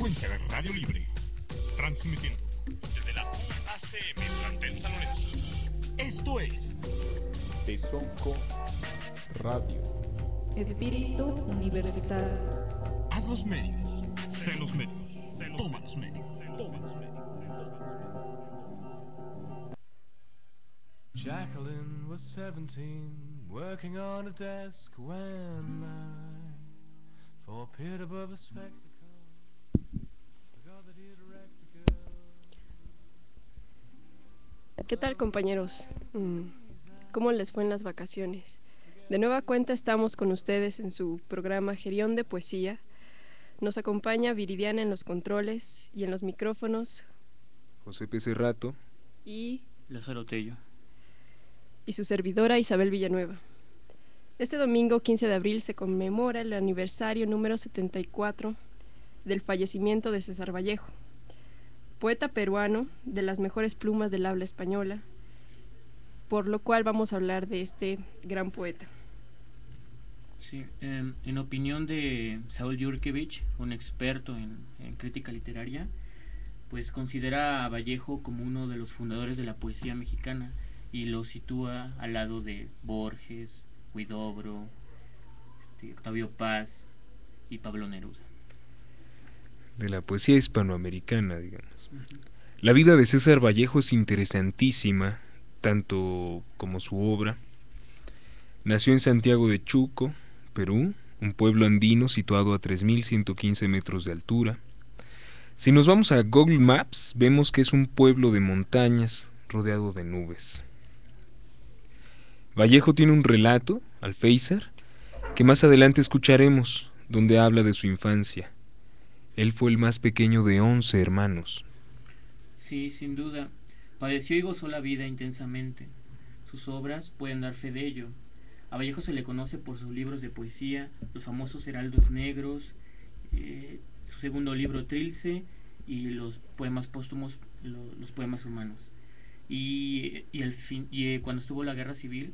frecuencia de Radio Libre, transmitiendo desde la UACM Plantel San Lorenzo. Esto es Tezonco Radio. Espíritu Universitario. Haz los medios, sé los medios, toma los medios. Jacqueline was 17, working on a desk when I, for a period above a spectacle, forgot that he'd wrecked a girl. ¿Qué tal, compañeros? ¿Cómo les fue en las vacaciones? De nueva cuenta estamos con ustedes en su programa Gerión de Poesía. Nos acompaña Viridiana en los controles y en los micrófonos. José P. Cerrato. Y Lázaro Tello. Y su servidora Isabel Villanueva. Este domingo 15 de abril se conmemora el aniversario número 74 del fallecimiento de César Vallejo, poeta peruano de las mejores plumas del habla española, por lo cual vamos a hablar de este gran poeta. Sí, en opinión de Saúl Yurkevich, un experto en crítica literaria, pues considera a Vallejo como uno de los fundadores de la poesía mexicana y lo sitúa al lado de Borges, Huidobro, Octavio Paz y Pablo Neruda. De la poesía hispanoamericana, digamos. La vida de César Vallejo es interesantísima, tanto como su obra. Nació en Santiago de Chuco, Perú, un pueblo andino situado a 3.115 metros de altura. Si nos vamos a Google Maps, vemos que es un pueblo de montañas rodeado de nubes. Vallejo tiene un relato, Alféizar, que más adelante escucharemos, donde habla de su infancia. Él fue el más pequeño de 11 hermanos. Sí, sin duda. Padeció y gozó la vida intensamente. Sus obras pueden dar fe de ello. A Vallejo se le conoce por sus libros de poesía, los famosos Heraldos Negros, su segundo libro Trilce y los poemas póstumos, los poemas humanos. Y cuando estuvo la guerra civil,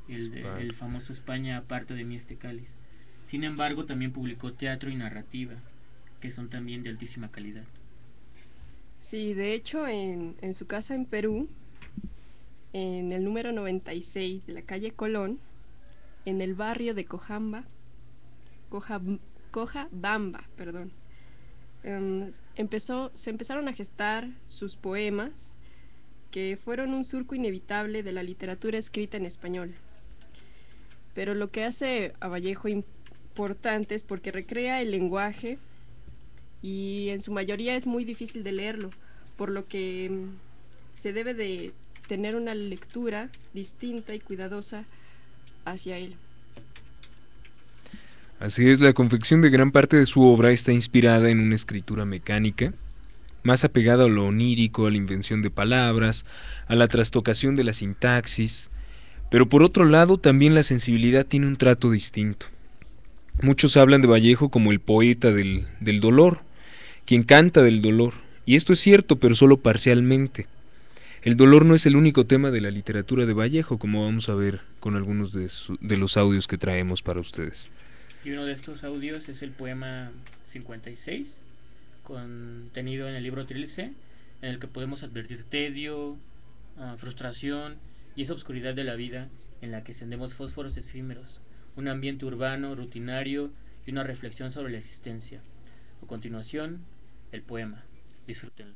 el famoso España aparte de mí este cáliz. Sin embargo, también publicó teatro y narrativa, que son también de altísima calidad. Sí, de hecho, en su casa en Perú, en el número 96 de la calle Colón, en el barrio de Cojabamba, se empezaron a gestar sus poemas, que fueron un surco inevitable de la literatura escrita en español. Pero lo que hace a Vallejo importante es porque recrea el lenguaje y en su mayoría es muy difícil de leerlo, por lo que se debe de tener una lectura distinta y cuidadosa hacia él. Así es, la confección de gran parte de su obra está inspirada en una escritura mecánica, más apegada a lo onírico, a la invención de palabras, a la trastocación de la sintaxis, pero por otro lado también la sensibilidad tiene un trato distinto. Muchos hablan de Vallejo como el poeta del dolor, quien canta del dolor, y esto es cierto, pero solo parcialmente. El dolor no es el único tema de la literatura de Vallejo, como vamos a ver con algunos de los audios que traemos para ustedes. Y uno de estos audios es el poema 56, contenido en el libro Trilce, en el que podemos advertir tedio, frustración y esa oscuridad de la vida en la que encendemos fósforos efímeros, un ambiente urbano, rutinario y una reflexión sobre la existencia. A continuación, el poema. Disfrútenlo.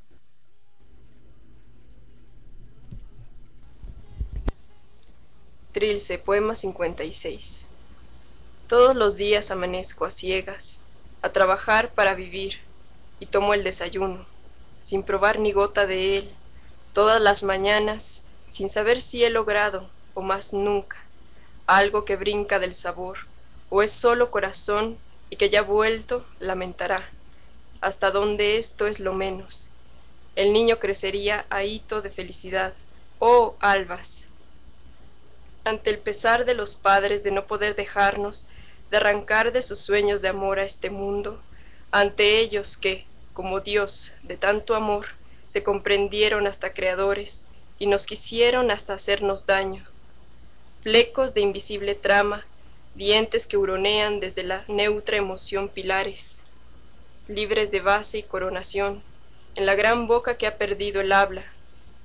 Trilce, poema 56. Todos los días amanezco a ciegas, a trabajar para vivir, y tomo el desayuno, sin probar ni gota de él, todas las mañanas, sin saber si he logrado, o más nunca, algo que brinca del sabor, o es solo corazón y que ya vuelto lamentará, hasta donde esto es lo menos. El niño crecería ahito de felicidad, oh albas. Ante el pesar de los padres de no poder dejarnos, de arrancar de sus sueños de amor a este mundo, ante ellos que, como Dios de tanto amor, se comprendieron hasta creadores y nos quisieron hasta hacernos daño. Flecos de invisible trama, dientes que huronean desde la neutra emoción pilares. libres de base y coronación, en la gran boca que ha perdido el habla,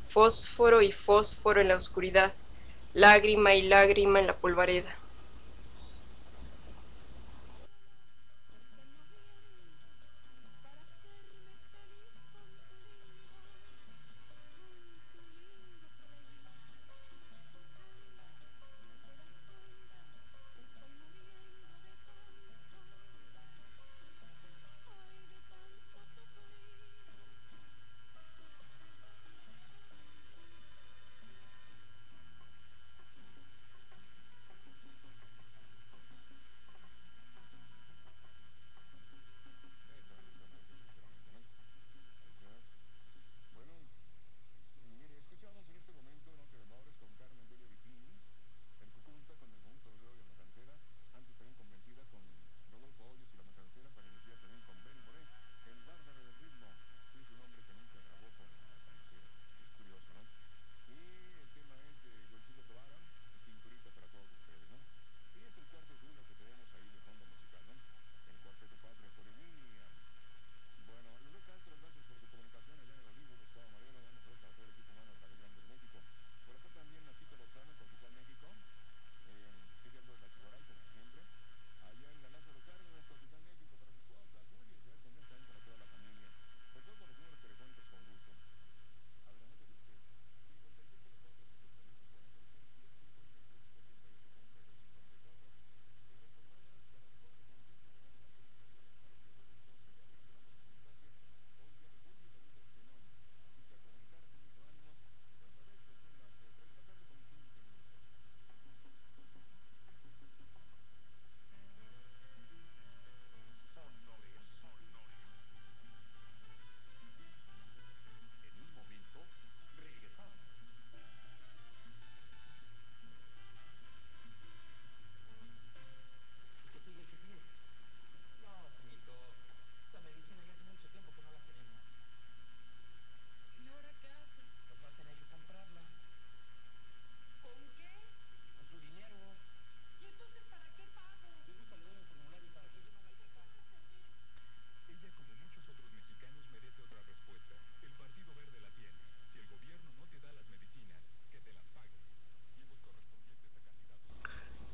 fósforo y fósforo en la oscuridad, lágrima y lágrima en la polvareda.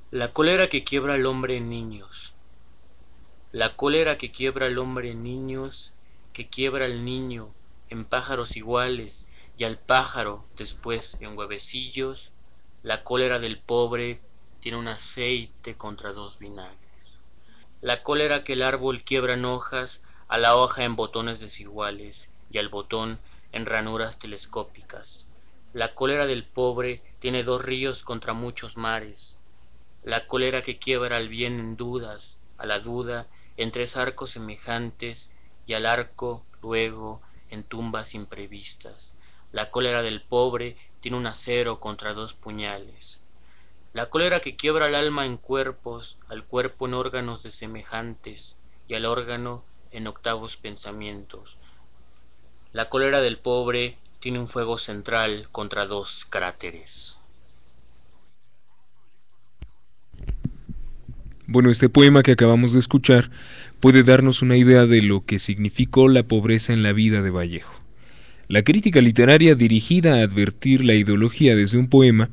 La cólera que quiebra al hombre en niños. La cólera que quiebra al hombre en niños, que quiebra al niño en pájaros iguales y al pájaro después en huevecillos. La cólera del pobre tiene un aceite contra dos vinagres. La cólera que el árbol quiebra en hojas, a la hoja en botones desiguales y al botón en ranuras telescópicas. La cólera del pobre tiene dos ríos contra muchos mares. La cólera que quiebra al bien en dudas, a la duda en tres arcos semejantes y al arco luego en tumbas imprevistas. La cólera del pobre tiene un acero contra dos puñales. La cólera que quiebra al alma en cuerpos, al cuerpo en órganos desemejantes y al órgano en octavos pensamientos. La cólera del pobre tiene un fuego central contra dos cráteres. Bueno, este poema que acabamos de escuchar puede darnos una idea de lo que significó la pobreza en la vida de Vallejo. La crítica literaria dirigida a advertir la ideología desde un poema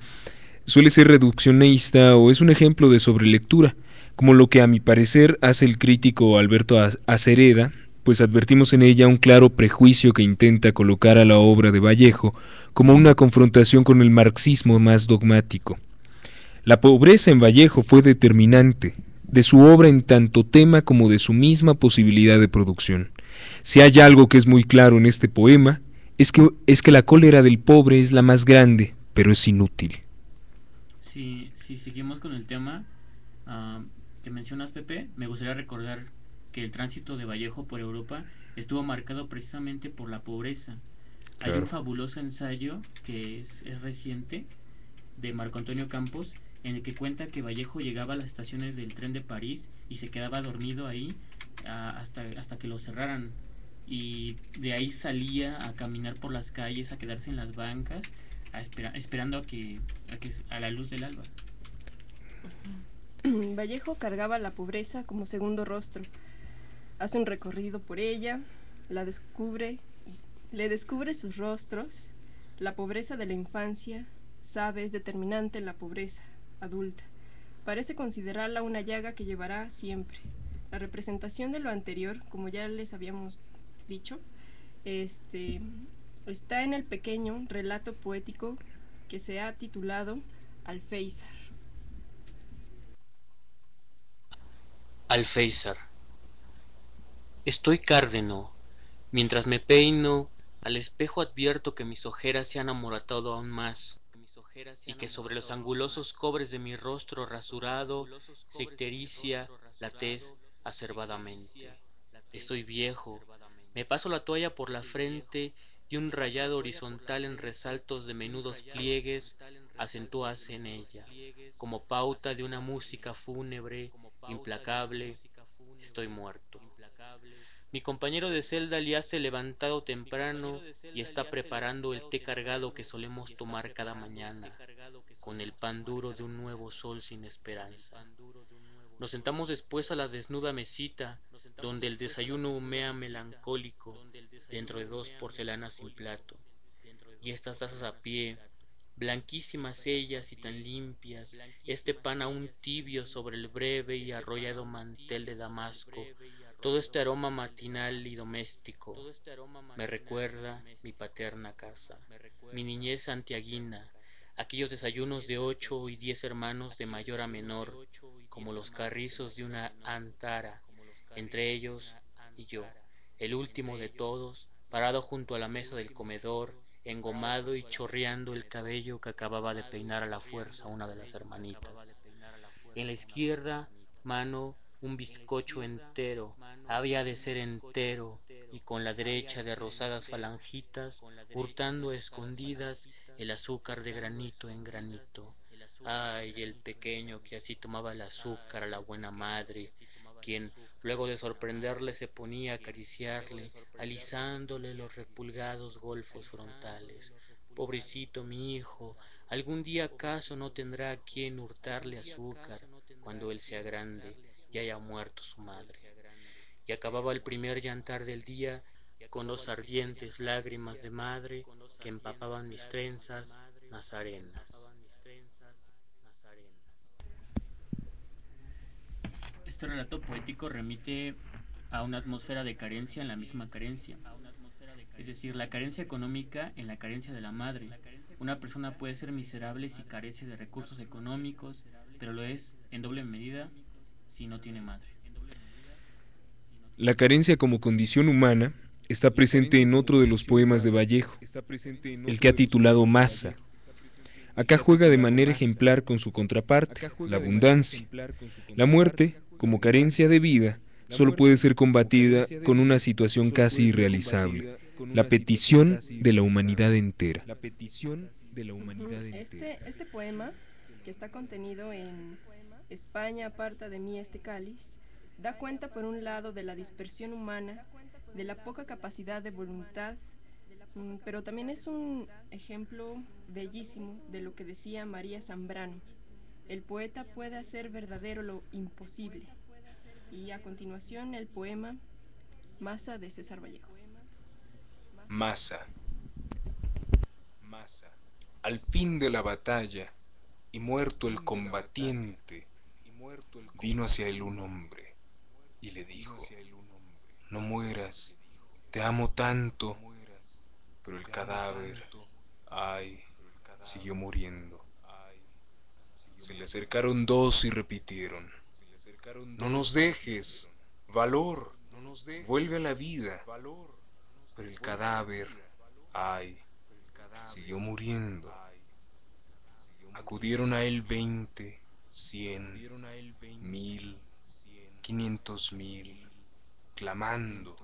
suele ser reduccionista o es un ejemplo de sobrelectura, como lo que a mi parecer hace el crítico Alberto Acereda, pues advertimos en ella un claro prejuicio que intenta colocar a la obra de Vallejo como una confrontación con el marxismo más dogmático. La pobreza en Vallejo fue determinante de su obra en tanto tema como de su misma posibilidad de producción. Si hay algo que es muy claro en este poema, es que la cólera del pobre es la más grande, pero es inútil. Si seguimos con el tema que mencionas, Pepe, me gustaría recordar que el tránsito de Vallejo por Europa estuvo marcado precisamente por la pobreza. Claro. Hay un fabuloso ensayo que es reciente, de Marco Antonio Campos, en el que cuenta que Vallejo llegaba a las estaciones del tren de París y se quedaba dormido ahí hasta que lo cerraran, y de ahí salía a caminar por las calles, a quedarse en las bancas, esperando a la luz del alba. Vallejo cargaba la pobreza como segundo rostro. Hace un recorrido por ella, la descubre, le descubre sus rostros, la pobreza de la infancia, sabe, es determinante en la pobreza adulta. Parece considerarla una llaga que llevará siempre. La representación de lo anterior, como ya les habíamos dicho, está en el pequeño relato poético que se ha titulado Alféizar. Alféizar. Estoy cárdeno. Mientras me peino, al espejo advierto que mis ojeras se han amoratado aún más, y que sobre los angulosos cobres de mi rostro rasurado se ictericia la tez acerbadamente. Estoy viejo. Me paso la toalla por la frente y un rayado horizontal en resaltos de menudos pliegues acentúase en ella, como pauta de una música fúnebre, implacable. Estoy muerto. Mi compañero de celda le hace levantado temprano y está preparando el té cargado que solemos tomar cada mañana, con el pan duro de un nuevo sol sin esperanza. Nos sentamos después a la desnuda mesita, donde el desayuno humea melancólico, dentro de 2 porcelanas sin plato, y estas tazas a pie, blanquísimas ellas y tan limpias, este pan aún tibio sobre el breve y arrollado mantel de damasco, todo este aroma matinal y doméstico me recuerda mi paterna casa, mi niñez santiaguina, aquellos desayunos de 8 y 10 hermanos de mayor a menor, como los carrizos de una antara, entre ellos y yo, el último de todos, parado junto a la mesa del comedor, engomado y chorreando el cabello que acababa de peinar a la fuerza una de las hermanitas. En la izquierda mano un bizcocho entero, había de ser entero, y con la derecha de rosadas falangitas, hurtando a escondidas el azúcar de granito en granito. Ay, el pequeño que así tomaba el azúcar a la buena madre, quien, luego de sorprenderle, se ponía a acariciarle, alisándole los repulgados golfos frontales. Pobrecito mi hijo, algún día acaso no tendrá a quien hurtarle azúcar cuando él sea grande y haya muerto su madre. Y acababa el primer llantar del día con 2 ardientes lágrimas de madre que empapaban mis trenzas nazarenas. Este relato poético remite a una atmósfera de carencia en la misma carencia, es decir, la carencia económica en la carencia de la madre. Una persona puede ser miserable si carece de recursos económicos, pero lo es en doble medida si no tiene madre. La carencia como condición humana está presente en otro de los poemas de Vallejo, el que ha titulado Masa. Acá juega de manera ejemplar con su contraparte, la abundancia. La muerte, como carencia de vida, solo puede ser combatida con una situación casi irrealizable, la petición de la humanidad entera. Este poema, que está contenido en España aparta de mí este cáliz, da cuenta por un lado de la dispersión humana, de la poca capacidad de voluntad, pero también es un ejemplo bellísimo de lo que decía María Zambrano: el poeta puede hacer verdadero lo imposible. Y a continuación el poema Masa de César Vallejo. Masa. Al fin de la batalla, y muerto el combatiente, vino hacia él un hombre y le dijo: no mueras, te amo tanto. Pero el cadáver, ay, siguió muriendo. Se le acercaron 2 y repitieron: no nos dejes, valor, vuelve a la vida. Pero el cadáver, ay, siguió muriendo. Acudieron a él 20, 100, 1000, 500,000, clamando: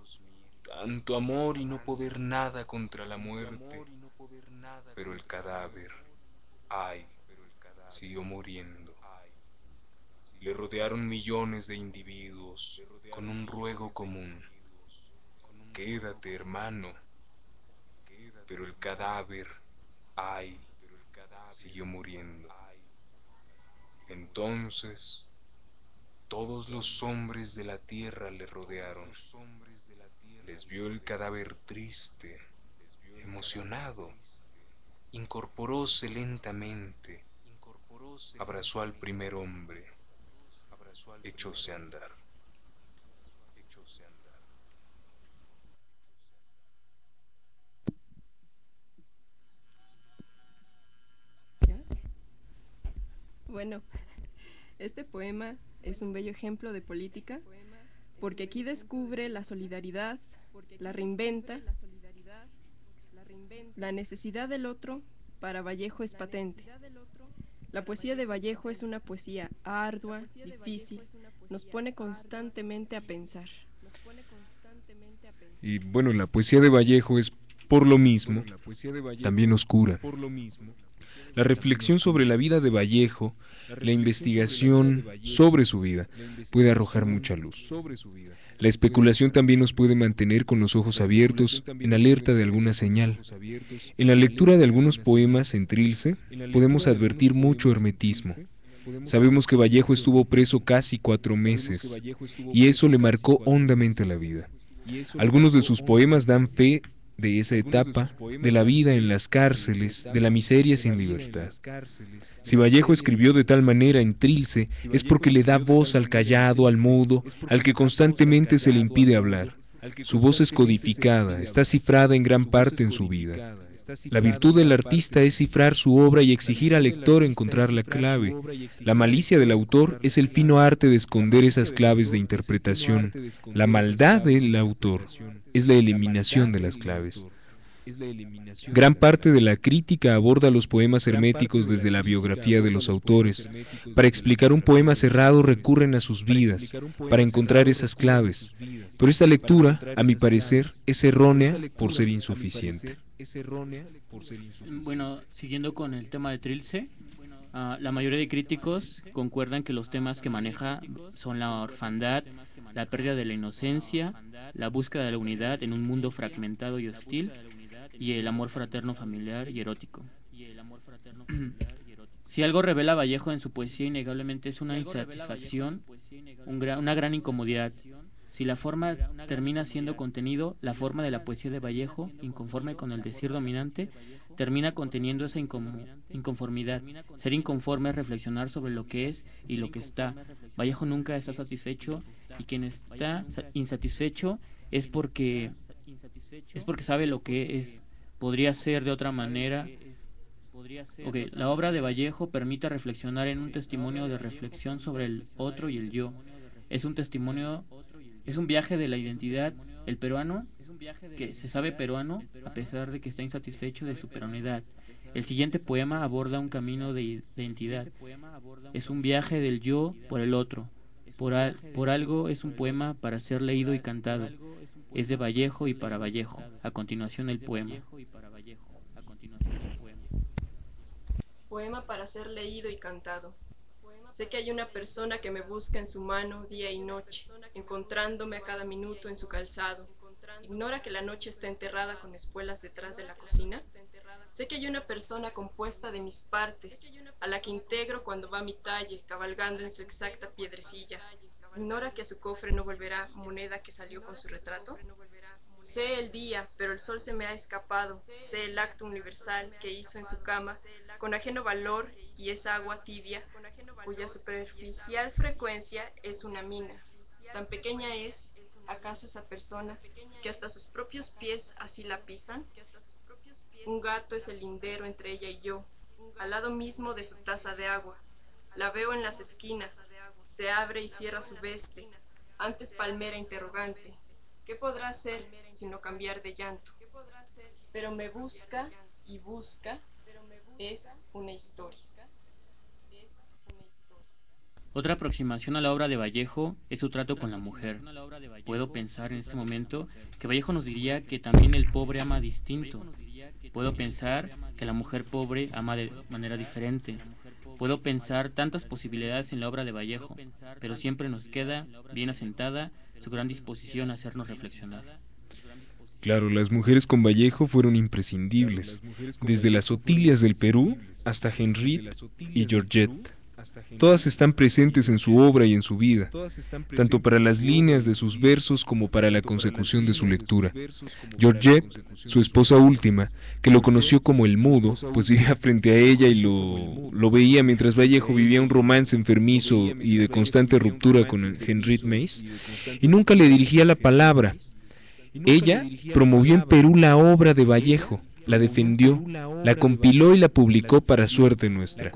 tanto amor y no poder nada contra la muerte. Pero el cadáver, ay, siguió muriendo. Le rodearon millones de individuos con un ruego común: quédate, hermano. Pero el cadáver, ay, siguió muriendo. Entonces Todos los hombres de la tierra le rodearon. Les vio el cadáver triste, emocionado. Incorporóse lentamente, abrazó al primer hombre, echóse a andar. Bueno, este poema es un bello ejemplo de política, porque aquí descubre la solidaridad, la reinventa, la necesidad del otro. Para Vallejo es patente. La poesía de Vallejo es una poesía ardua, difícil, nos pone constantemente a pensar. Y bueno, la poesía de Vallejo es, por lo mismo, también oscura. La reflexión sobre la vida de Vallejo, la investigación sobre su vida, puede arrojar mucha luz. La especulación también nos puede mantener con los ojos abiertos, en alerta de alguna señal. En la lectura de algunos poemas en Trilce, podemos advertir mucho hermetismo. Sabemos que Vallejo estuvo preso casi 4 meses, y eso le marcó hondamente la vida. Algunos de sus poemas dan fe de esa etapa, de la vida en las cárceles, de la miseria sin libertad. Si Vallejo escribió de tal manera en Trilce, es porque le da voz al callado, al mudo, al que constantemente se le impide hablar. Su voz es codificada, está cifrada en gran parte en su vida. La virtud del artista es cifrar su obra y exigir al lector encontrar la clave. La malicia del autor es el fino arte de esconder esas claves de interpretación. La maldad del autor es la eliminación de las claves. Gran parte de la crítica aborda los poemas herméticos desde la biografía de los autores. Para explicar un poema cerrado recurren a sus vidas, para encontrar esas claves. Pero esta lectura, a mi parecer, es errónea por ser insuficiente. Bueno, siguiendo con el tema de Trilce, la mayoría de críticos concuerdan que los temas que maneja son la orfandad, la pérdida de la inocencia, la búsqueda de la unidad en un mundo fragmentado y hostil, y el amor fraterno, familiar y erótico. Si algo revela Vallejo en su poesía, innegablemente es una insatisfacción, una gran incomodidad. Si la forma termina siendo contenido, la forma de la poesía de Vallejo, inconforme con el decir dominante, termina conteniendo esa inconformidad. Ser inconforme es reflexionar sobre lo que es y lo que está. Vallejo nunca está satisfecho, y quien está insatisfecho es porque sabe lo que es. Podría ser de otra manera. La obra de Vallejo permite reflexionar en un testimonio de reflexión sobre el otro y el yo. Es un testimonio, es un viaje de la identidad. El peruano, que se sabe peruano, a pesar de que está insatisfecho de su peruanidad. El siguiente poema aborda un camino de identidad. Es un viaje del yo por el otro. Por algo es un poema para ser leído y cantado. Es de Vallejo y para Vallejo. A continuación el poema. Poema para ser leído y cantado. Sé que hay una persona que me busca en su mano día y noche, encontrándome a cada minuto en su calzado. Ignora que la noche está enterrada con espuelas detrás de la cocina. Sé que hay una persona compuesta de mis partes, a la que integro cuando va a mi talle, cabalgando en su exacta piedrecilla. Ignora que a su cofre no volverá moneda que salió con su retrato. Sé el día, pero el sol se me ha escapado. Sé el acto universal que hizo en su cama, con ajeno valor, y esa agua tibia, cuya superficial frecuencia es una mina. Tan pequeña es, acaso, esa persona, que hasta sus propios pies así la pisan. Un gato es el lindero entre ella y yo, al lado mismo de su taza de agua. La veo en las esquinas, se abre y cierra su veste, antes palmera interrogante. ¿Qué podrá hacer sino cambiar de llanto? Pero me busca y busca, es una historia. Otra aproximación a la obra de Vallejo es su trato con la mujer. Puedo pensar en este momento que Vallejo nos diría que también el pobre ama distinto. Puedo pensar que la mujer pobre ama de manera diferente. Puedo pensar tantas posibilidades en la obra de Vallejo, pero siempre nos queda bien asentada su gran disposición a hacernos reflexionar. Claro, las mujeres con Vallejo fueron imprescindibles, desde las Otilias del Perú hasta Henriette y Georgette. Todas están presentes en su obra y en su vida, tanto para las líneas de sus versos como para la consecución de su lectura. Georgette, su esposa última, que lo conoció como el mudo, pues vivía frente a ella y lo veía mientras Vallejo vivía un romance enfermizo y de constante ruptura con Henriette Meis, y nunca le dirigía la palabra. Ella promovió en Perú la obra de Vallejo, la defendió, la compiló y la publicó para suerte nuestra.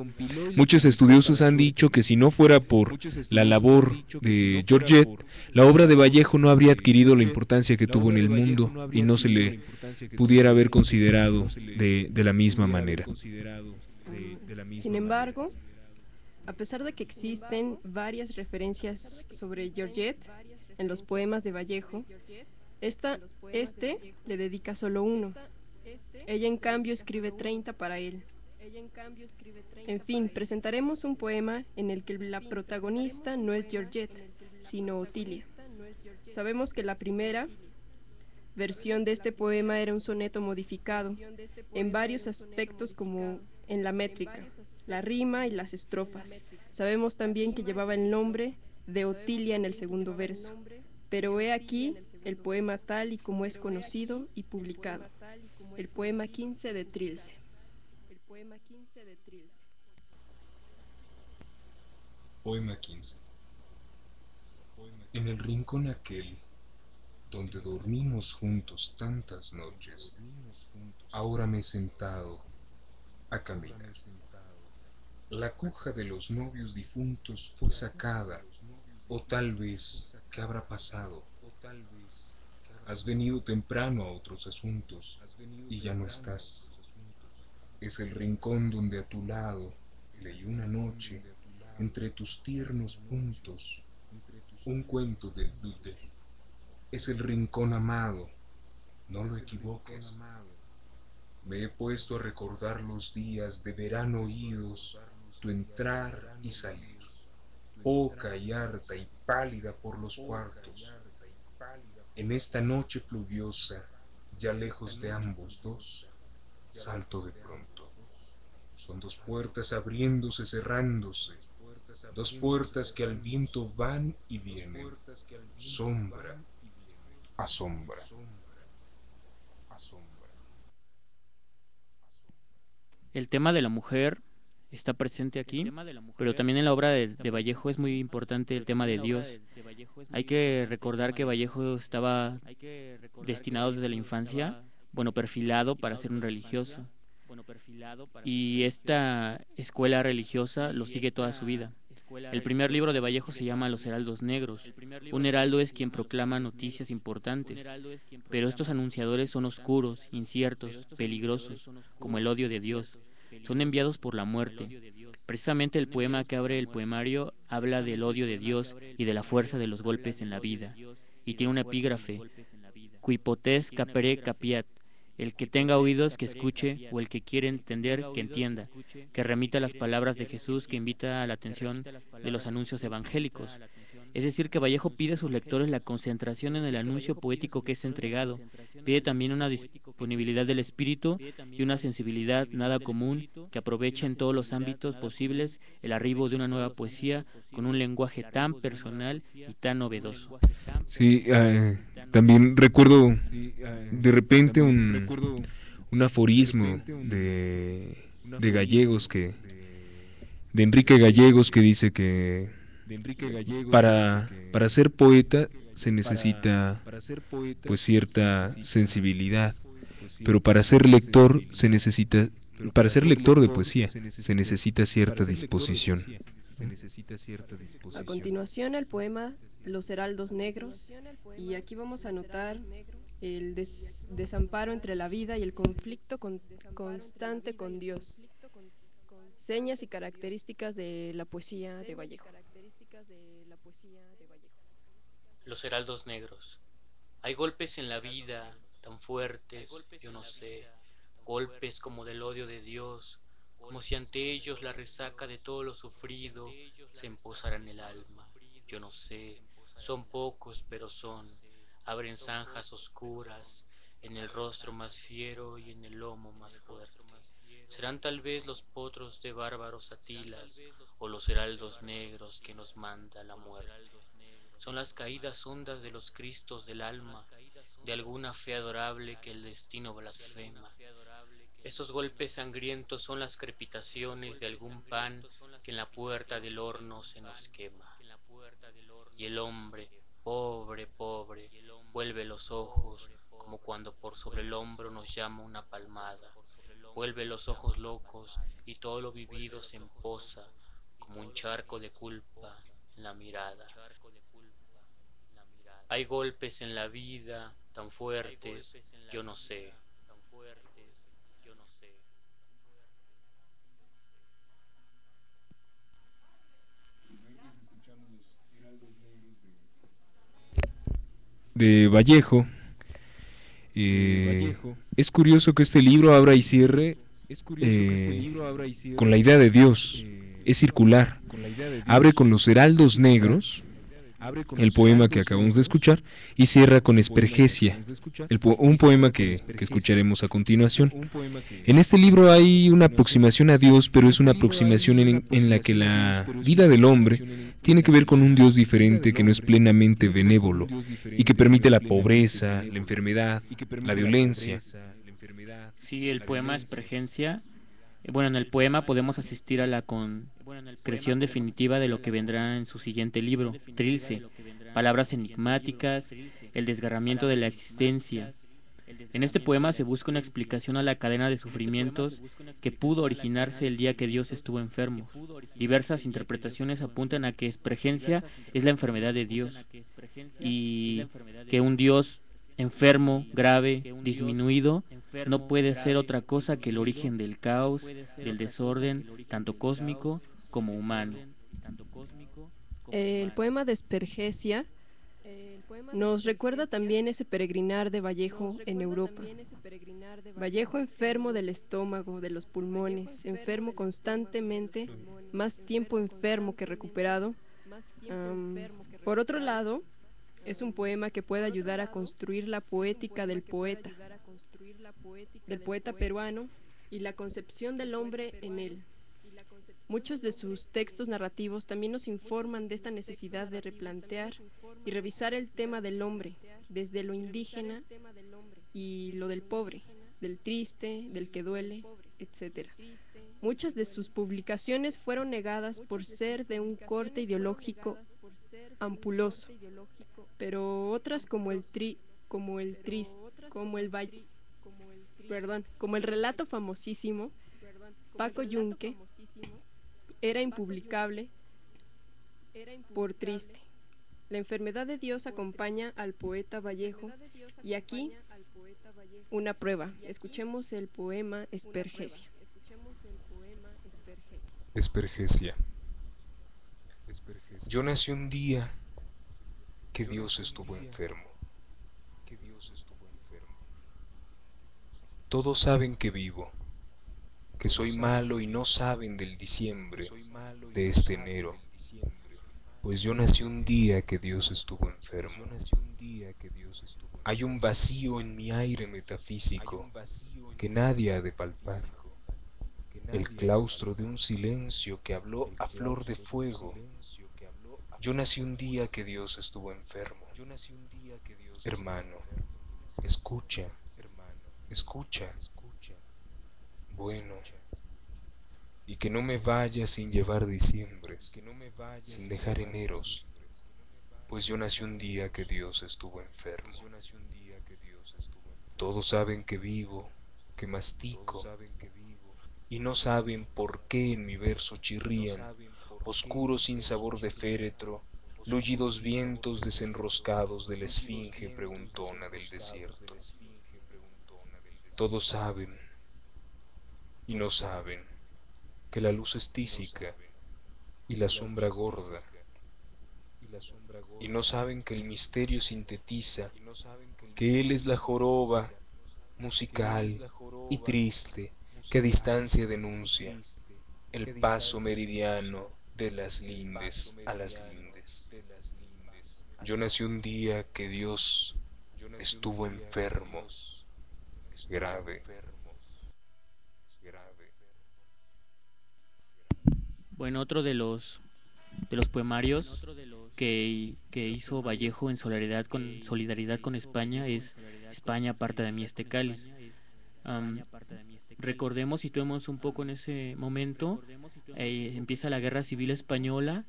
Muchos estudiosos han dicho que si no fuera por la labor de Georgette, la obra de Vallejo no habría adquirido la importancia que tuvo en el mundo y no se le pudiera haber considerado de la misma manera. Sin embargo, a pesar de que existen varias referencias sobre Georgette en los poemas de Vallejo, este le dedica solo uno. Ella, en cambio, escribe 30 para él. En fin, presentaremos un poema en el que la protagonista no es Georgette, sino Otilia. Sabemos que la primera versión de este poema era un soneto modificado en varios aspectos, como en la métrica, la rima y las estrofas. Sabemos también que llevaba el nombre de Otilia en el segundo verso. Pero he aquí el poema tal y como es conocido y publicado. El poema 15 de Trilce. Poema 15. En el rincón aquel, donde dormimos juntos tantas noches, ahora me he sentado a caminar. La cuja de los novios difuntos fue sacada, o tal vez, ¿qué habrá pasado? Has venido temprano a otros asuntos y ya no estás. Es el rincón donde a tu lado leí una noche, entre tus tiernos puntos, un cuento del Dute. Es el rincón amado, no lo equivoques. Me he puesto a recordar los días de verano oídos, tu entrar y salir, oca y harta y pálida por los cuartos. En esta noche pluviosa, ya lejos de ambos dos, salto de pronto. Son dos puertas abriéndose, cerrándose, dos puertas que al viento van y vienen, sombra a sombra. El tema de la mujer está presente aquí, pero también en la obra de Vallejo es muy importante el tema de Dios. Hay que recordar que Vallejo estaba destinado desde la infancia, perfilado para ser un religioso. Y esta escuela religiosa lo sigue toda su vida. El primer libro de Vallejo se llama Los Heraldos Negros. Un heraldo es quien proclama noticias importantes, pero estos anunciadores son oscuros, inciertos, peligrosos, como el odio de Dios. Son enviados por la muerte. Precisamente el poema que abre el poemario habla del odio de Dios y de la fuerza de los golpes en la vida. Y tiene un epígrafe: Qui potes capere capiat. El que tenga oídos que escuche, o el que quiere entender que entienda, que remita las palabras de Jesús que invita a la atención de los anuncios evangélicos. Es decir, que Vallejo pide a sus lectores la concentración en el anuncio poético que es entregado. Pide también una disponibilidad del espíritu y una sensibilidad nada común que aproveche en todos los ámbitos posibles el arribo de una nueva poesía con un lenguaje tan personal y tan novedoso. Sí, también recuerdo de repente un aforismo de Gallegos de Enrique Gallegos, que dice que para ser poeta se necesita pues cierta sensibilidad, pero para ser lector para ser lector de poesía se necesita cierta disposición. A continuación, el poema Los Heraldos Negros, y aquí vamos a notar el desamparo entre la vida y el conflicto constante con Dios. Señas y características de la poesía de Vallejo. Los heraldos negros. Hay golpes en la vida tan fuertes, yo no sé, golpes como del odio de Dios, como si ante ellos la resaca de todo lo sufrido se emposara en el alma. Yo no sé, son pocos, pero son, abren zanjas oscuras en el rostro más fiero y en el lomo más fuerte. Serán tal vez los potros de bárbaros Atilas o los heraldos negros que nos manda la muerte. Son las caídas hondas de los cristos del alma, de alguna fe adorable que el destino blasfema. Estos golpes sangrientos son las crepitaciones de algún pan que en la puerta del horno se nos quema. Y el hombre, pobre, pobre, vuelve los ojos como cuando por sobre el hombro nos llama una palmada. Vuelve los ojos locos y todo lo vivido se emposa como un charco de culpa en la mirada. Hay golpes en la vida tan fuertes, yo no sé. De Vallejo. Es curioso que este libro abra y cierre con la idea de Dios. Es circular. Abre con los heraldos negros, el poema que acabamos de escuchar, y cierra con Espergesia, un poema que escucharemos a continuación. En este libro hay una aproximación a Dios, pero es una aproximación en la que la vida del hombre tiene que ver con un Dios diferente que no es plenamente benévolo y que permite la pobreza, la enfermedad, la violencia. Sí, el poema Espergencia. Bueno, en el poema podemos asistir a la concreción definitiva de lo que vendrá en su siguiente libro, Trilce, palabras enigmáticas, el desgarramiento de la existencia. En este poema se busca una explicación a la cadena de sufrimientos que pudo originarse el día que Dios estuvo enfermo. Diversas interpretaciones apuntan a que Espergencia es la enfermedad de Dios y que un Dios enfermo, grave, disminuido, no puede ser otra cosa que el origen del caos, del desorden, tanto cósmico como humano. El poema de Espergesia nos recuerda también ese peregrinar de Vallejo en Europa. Vallejo enfermo del estómago, de los pulmones, enfermo constantemente, más tiempo enfermo que recuperado. Por otro lado, es un poema que puede ayudar a construir la poética del poeta peruano y la concepción del hombre en él. Muchos de sus textos narrativos también nos informan de esta necesidad de replantear y revisar el tema del hombre, desde lo indígena y lo del pobre, del triste, del que duele, etc. Muchas de sus publicaciones fueron negadas por ser de un corte ideológico ampuloso, pero otras como el relato famosísimo Paco Yunque era impublicable por triste. La enfermedad de Dios acompaña al poeta Vallejo y aquí una prueba. Escuchemos el poema Espergesia. Espergesia. Yo nací un día que Dios estuvo enfermo. Todos saben que vivo, que soy malo y no saben del diciembre de este enero, pues yo nací un día que Dios estuvo enfermo. Hay un vacío en mi aire metafísico que nadie ha de palpar, el claustro de un silencio que habló a flor de fuego. Yo nací un día que Dios estuvo enfermo. Hermano, escucha. Escucha, bueno, y que no me vaya sin llevar diciembres, sin dejar eneros, pues yo nací un día que Dios estuvo enfermo. Todos saben que vivo, que mastico, y no saben por qué en mi verso chirrían, oscuros sin sabor de féretro, lúgidos vientos desenroscados de la esfinge preguntona del desierto. Todos saben y no saben que la luz es tísica y la sombra gorda, y no saben que el misterio sintetiza, que Él es la joroba musical y triste que a distancia denuncia el paso meridiano de las lindes a las lindes. Yo nací un día que Dios estuvo enfermo, grave. Bueno, otro de los poemarios que hizo Vallejo en solidaridad con España es España, aparta de mí este cáliz. Recordemos, situemos un poco en ese momento, empieza la Guerra Civil Española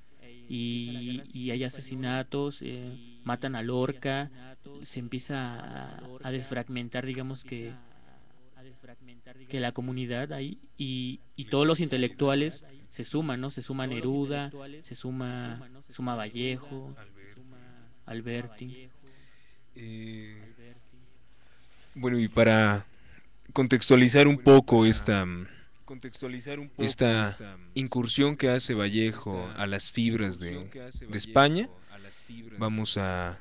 y hay asesinatos, matan a Lorca, se empieza a desfragmentar, digamos que la comunidad ahí, y todos los intelectuales se suman, ¿no? Se suma Neruda, se suma Vallejo, Alberti. Bueno, y para contextualizar un poco esta incursión que hace Vallejo a las fibras de España, vamos a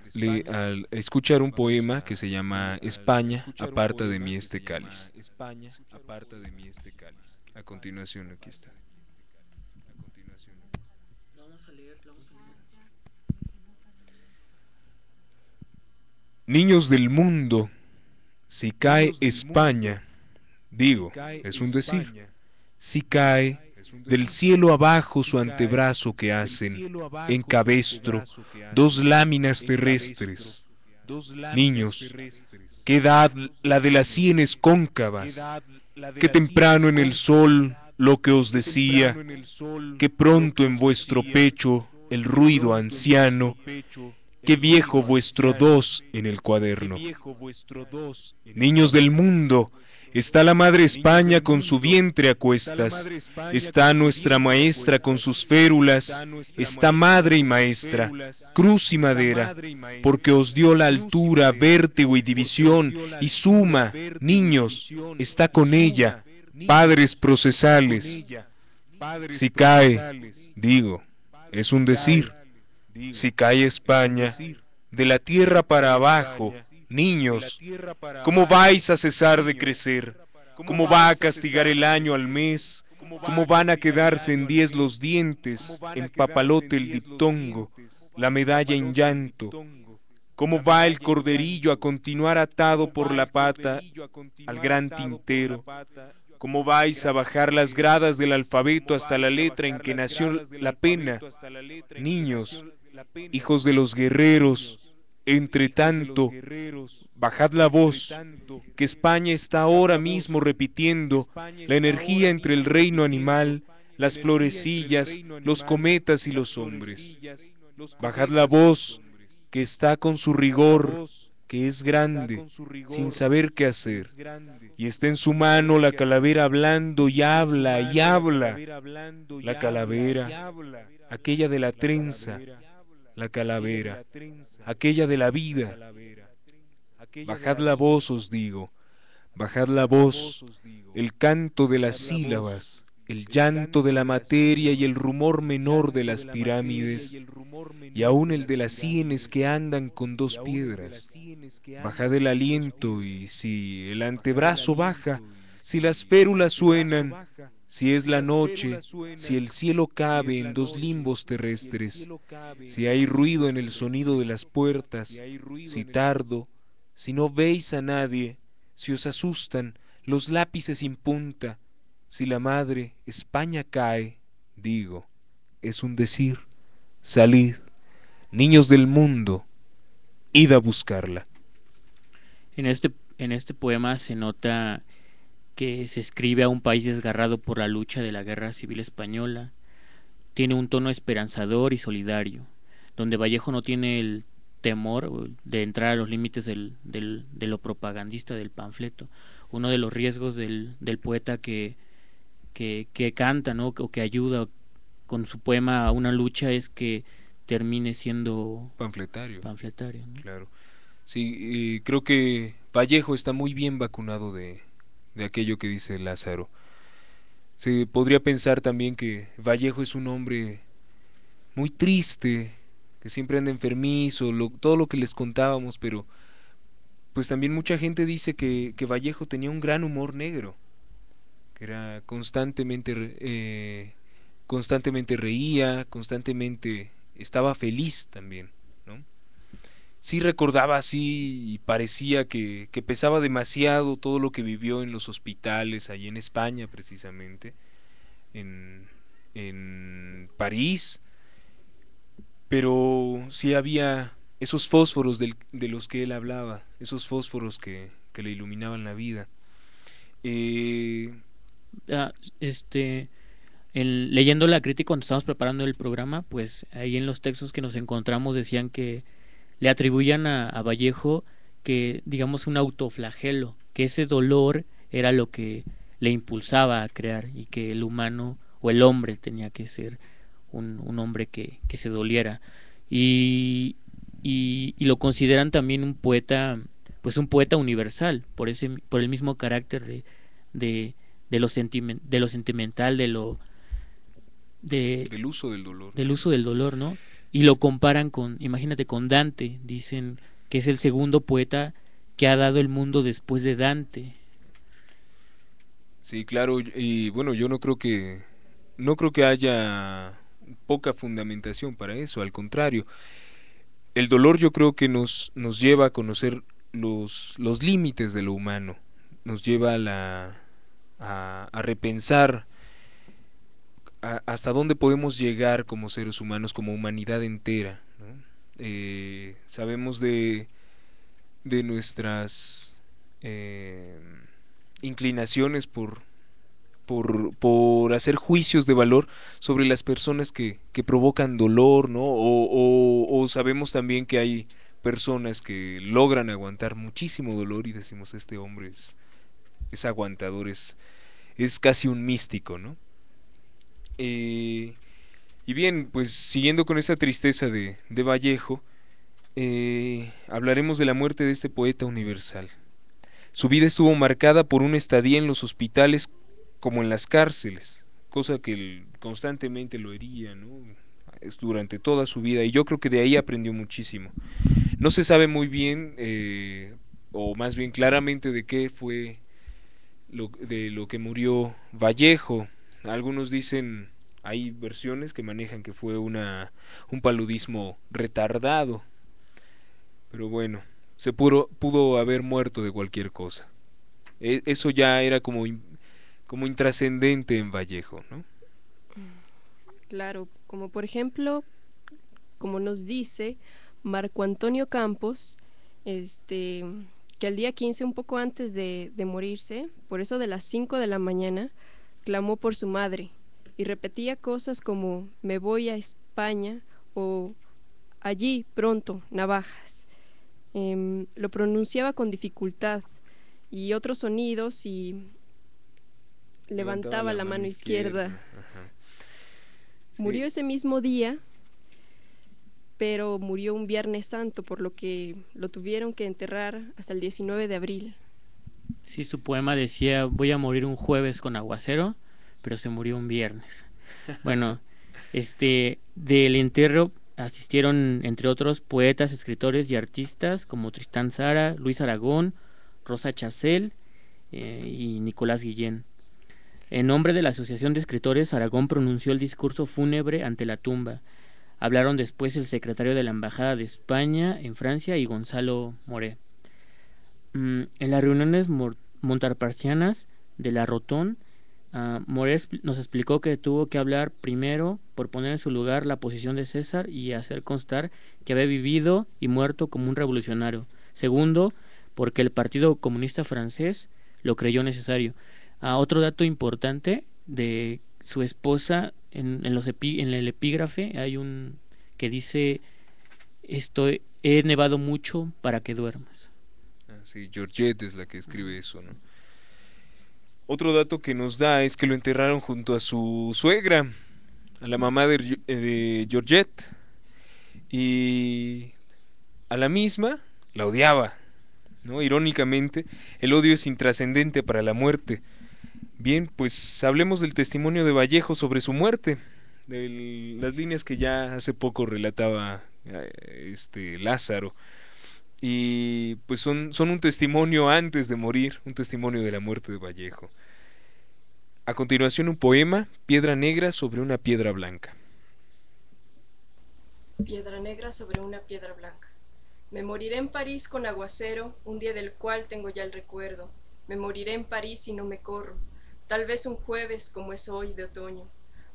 escuchar un poema que se llama España, aparta de mí este cáliz. A continuación, aquí está. Niños del mundo, si cae España, digo, es un decir, si cae del cielo abajo su antebrazo que hacen en cabestro dos láminas terrestres. Niños, qué edad la de las sienes cóncavas, que temprano en el sol lo que os decía, que pronto en vuestro pecho el ruido anciano, qué viejo vuestro dos en el cuaderno. Niños del mundo, está la madre España con su vientre a cuestas, está nuestra maestra con sus férulas, está madre y maestra, cruz y madera, porque os dio la altura, vértigo y división, y suma, niños, está con ella, padres procesales. Si cae, digo, es un decir, si cae España, de la tierra para abajo, niños, ¿cómo vais a cesar de crecer? ¿Cómo va a castigar el año al mes? ¿Cómo van a quedarse en 10 los dientes, en papalote el diptongo, la medalla en llanto? ¿Cómo va el corderillo a continuar atado por la pata al gran tintero? ¿Cómo vais a bajar las gradas del alfabeto hasta la letra en que nació la pena? Niños, hijos de los guerreros, entre tanto, bajad la voz, que España está ahora mismo repitiendo la energía entre el reino animal, las florecillas, los cometas y los hombres. Bajad la voz, que está con su rigor, que es grande, sin saber qué hacer, y está en su mano la calavera hablando y habla y habla. La calavera, aquella de la trenza, la calavera, aquella de la vida. Bajad la voz, os digo, bajad la voz, el canto de las sílabas, el llanto de la materia y el rumor menor de las pirámides, y aún el de las sienes que andan con dos piedras. Bajad el aliento, y si el antebrazo baja, si las férulas suenan, si es la noche, si el cielo cabe en dos limbos terrestres, si hay ruido en el sonido de las puertas, si tardo, si no veis a nadie, si os asustan los lápices sin punta, si la madre España cae, digo, es un decir, salid, niños del mundo, id a buscarla. En este poema se nota que se escribe a un país desgarrado por la lucha de la Guerra Civil Española. Tiene un tono esperanzador y solidario, donde Vallejo no tiene el temor de entrar a los límites de lo propagandista del panfleto. Uno de los riesgos del poeta que canta, ¿no?, o que ayuda con su poema a una lucha es que termine siendo panfletario, ¿no? Claro. Sí, creo que Vallejo está muy bien vacunado de aquello que dice Lázaro. Se podría pensar también que Vallejo es un hombre muy triste, que siempre anda enfermizo, todo lo que les contábamos, pero pues también mucha gente dice que Vallejo tenía un gran humor negro, que era constantemente reía, constantemente estaba feliz también, ¿no? Sí recordaba así y parecía que pesaba demasiado todo lo que vivió en los hospitales, allí en España precisamente, en en París, pero sí había esos fósforos de los que él hablaba, esos fósforos que le iluminaban la vida. Ah, leyendo la crítica cuando estábamos preparando el programa, pues ahí en los textos que nos encontramos decían que le atribuían a Vallejo que, digamos, un autoflagelo, que ese dolor era lo que le impulsaba a crear y que el humano o el hombre tenía que ser un hombre que se doliera. Y lo consideran también un poeta, pues un poeta universal, por el mismo carácter de lo sentimental, del uso del dolor. Del uso del dolor, ¿no? Y lo comparan con, imagínate, con Dante. Dicen que es el segundo poeta que ha dado el mundo después de Dante. Sí, claro, y bueno, yo no creo que haya poca fundamentación para eso, al contrario. El dolor yo creo que nos lleva a conocer los límites de lo humano, nos lleva a repensar hasta dónde podemos llegar como seres humanos, como humanidad entera, ¿no? Sabemos de nuestras inclinaciones por hacer juicios de valor sobre las personas que provocan dolor, ¿no? O sabemos también que hay personas que logran aguantar muchísimo dolor y decimos, este hombre es aguantador, es casi un místico, ¿no? Y bien, pues siguiendo con esa tristeza de Vallejo, hablaremos de la muerte de este poeta universal. Su vida estuvo marcada por una estadía en los hospitales como en las cárceles, cosa que constantemente lo hería, ¿no? Durante toda su vida, y yo creo que de ahí aprendió muchísimo. No se sabe muy bien, o más bien claramente, de qué fue de lo que murió Vallejo. Algunos dicen, hay versiones que manejan que fue un paludismo retardado, pero bueno, se pudo haber muerto de cualquier cosa. Eso ya era como intrascendente en Vallejo, ¿no? Claro, como por ejemplo, como nos dice Marco Antonio Campos, que al día 15, un poco antes de morirse, por eso de las 5 de la mañana, clamó por su madre y repetía cosas como me voy a España o allí pronto, navajas. Lo pronunciaba con dificultad y otros sonidos y levantaba la mano izquierda. Sí. Murió ese mismo día, pero murió un Viernes Santo, por lo que lo tuvieron que enterrar hasta el 19 de abril. Sí, su poema decía, voy a morir un jueves con aguacero, pero se murió un viernes. Bueno, del entierro asistieron, entre otros, poetas, escritores y artistas como Tristán Tzara, Luis Aragón, Rosa Chacel y Nicolás Guillén. En nombre de la Asociación de Escritores, Aragón pronunció el discurso fúnebre ante la tumba. Hablaron después el secretario de la Embajada de España en Francia y Gonzalo Moré. En las reuniones montarparcianas de la Rotón, Moré nos explicó que tuvo que hablar primero por poner en su lugar la posición de César y hacer constar que había vivido y muerto como un revolucionario. Segundo, porque el Partido Comunista Francés lo creyó necesario. Otro dato importante de su esposa, en el epígrafe hay un que dice, he nevado mucho para que duermas. Sí, Georgette es la que escribe eso, ¿no? Otro dato que nos da es que lo enterraron junto a su suegra, a la mamá de Georgette, y a la misma la odiaba, ¿no? Irónicamente, el odio es intrascendente para la muerte. Bien, pues hablemos del testimonio de Vallejo sobre su muerte, de las líneas que ya hace poco relataba Lázaro. Y pues son un testimonio antes de morir, un testimonio de la muerte de Vallejo. A continuación un poema, Piedra Negra sobre una piedra blanca. Piedra negra sobre una piedra blanca. Me moriré en París con aguacero, un día del cual tengo ya el recuerdo. Me moriré en París y no me corro, tal vez un jueves como es hoy de otoño.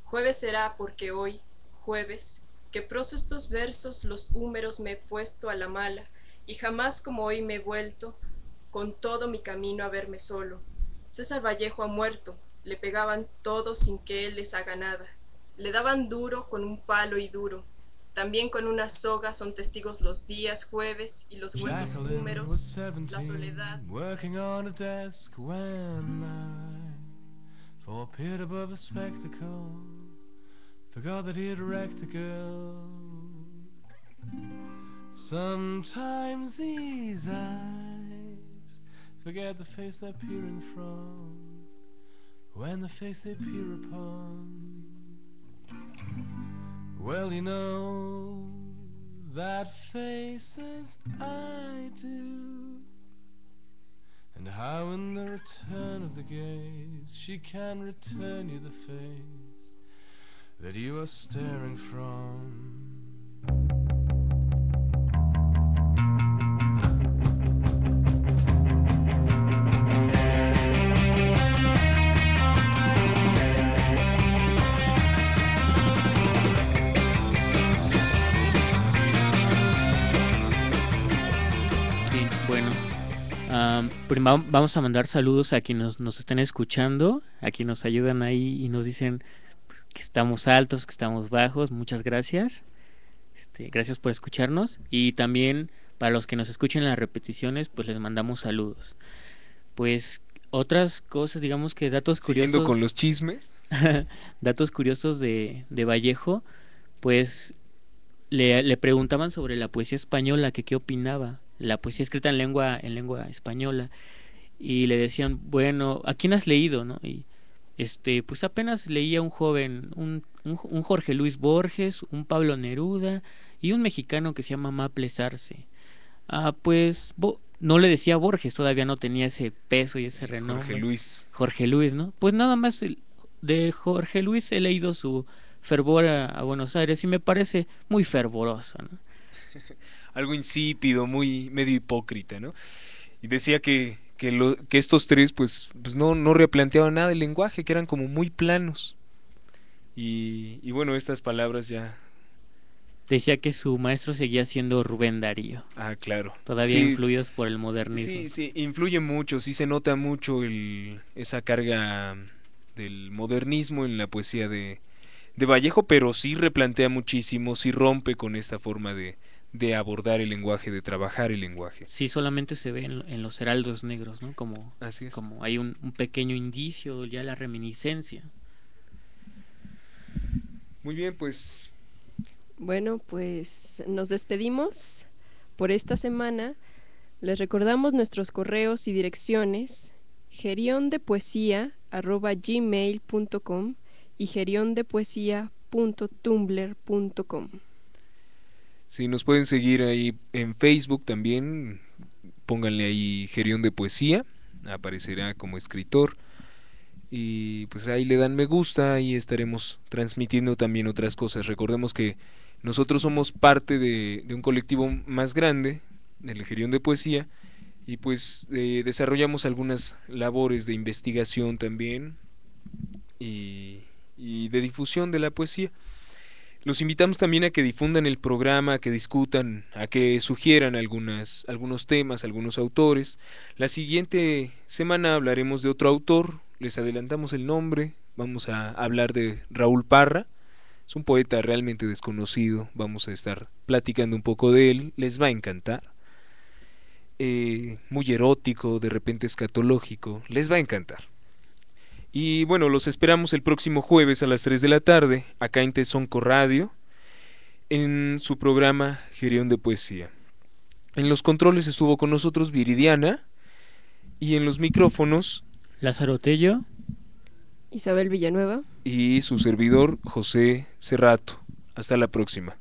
Jueves será porque hoy, jueves, que proso estos versos los húmeros me he puesto a la mala, y jamás como hoy me he vuelto con todo mi camino a verme solo. César Vallejo ha muerto, le pegaban todos sin que él les haga nada. Le daban duro con un palo y duro. También con una soga son testigos los días jueves y los huesos Jacqueline was húmeros, 17, la soledad. working on a desk when I, for a pit above a spectacle, forgot that he'd wrecked a girl. Sometimes these eyes forget the face they're peering from, when the face they peer upon, well, you know that face as I do, and how in the return of the gaze she can return you the face that you are staring from. Vamos a mandar saludos a quienes nos estén escuchando, a quienes nos ayudan ahí y nos dicen pues, que estamos altos, que estamos bajos. Muchas gracias. Gracias por escucharnos. Y también para los que nos escuchen las repeticiones, pues les mandamos saludos. Pues otras cosas, digamos que datos curiosos. Siguiendo con los chismes. Datos curiosos de Vallejo, pues le preguntaban sobre la poesía española, que qué opinaba. La poesía escrita en lengua española, y le decían, bueno, ¿a quién has leído, no? Y pues apenas leía un joven, un Jorge Luis Borges, un Pablo Neruda y un mexicano que se llama Maples Arce. Pues no le decía Borges, todavía no tenía ese peso y ese renombre. Jorge Luis, ¿no? Pues nada más de Jorge Luis he leído su Fervor a Buenos Aires y me parece muy fervoroso, ¿no? Algo insípido, muy medio hipócrita, ¿no? Y decía que estos tres pues no replanteaban nada del lenguaje, que eran como muy planos. Y bueno, estas palabras ya... Decía que su maestro seguía siendo Rubén Darío. Ah, claro. Todavía sí, influidos por el modernismo. Sí, influye mucho, sí se nota mucho esa carga del modernismo en la poesía de Vallejo, pero sí replantea muchísimo, sí rompe con esta forma de abordar el lenguaje, de trabajar el lenguaje. Sí, solamente se ve en los heraldos negros, ¿no? Así es. Como hay un pequeño indicio, ya la reminiscencia. Muy bien, pues... Bueno, pues nos despedimos por esta semana. Les recordamos nuestros correos y direcciones: geriondepoesia@gmail.com y geriondepoesia.tumblr.com. Sí, nos pueden seguir ahí en Facebook también, pónganle ahí Gerión de Poesía, aparecerá como escritor, y pues ahí le dan me gusta y estaremos transmitiendo también otras cosas. Recordemos que nosotros somos parte de un colectivo más grande, el Gerión de Poesía, y pues desarrollamos algunas labores de investigación también y de difusión de la poesía. Los invitamos también a que difundan el programa, a que discutan, a que sugieran algunos temas, algunos autores. La siguiente semana hablaremos de otro autor, les adelantamos el nombre, vamos a hablar de Raúl Parra. Es un poeta realmente desconocido, vamos a estar platicando un poco de él, les va a encantar. Muy erótico, de repente escatológico, les va a encantar. Y bueno, los esperamos el próximo jueves a las 3 de la tarde, acá en Tezonco Radio, en su programa Gerión de Poesía. En los controles estuvo con nosotros Viridiana, y en los micrófonos Lázaro Tello, Isabel Villanueva y su servidor José Cerrato. Hasta la próxima.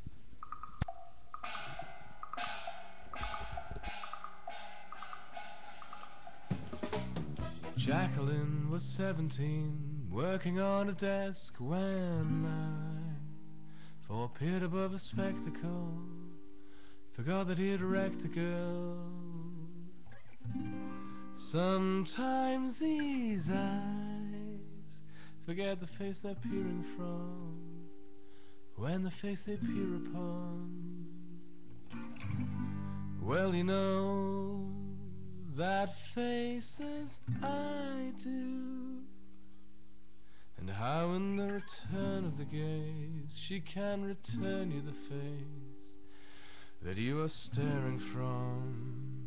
Jacqueline was 17, working on a desk when I, for a pit above a spectacle, forgot that he'd wrecked a girl. Sometimes these eyes forget the face they're peering from, when the face they peer upon. Well, you know that face as I do, and how in the return of the gaze she can return you the face that you are staring from.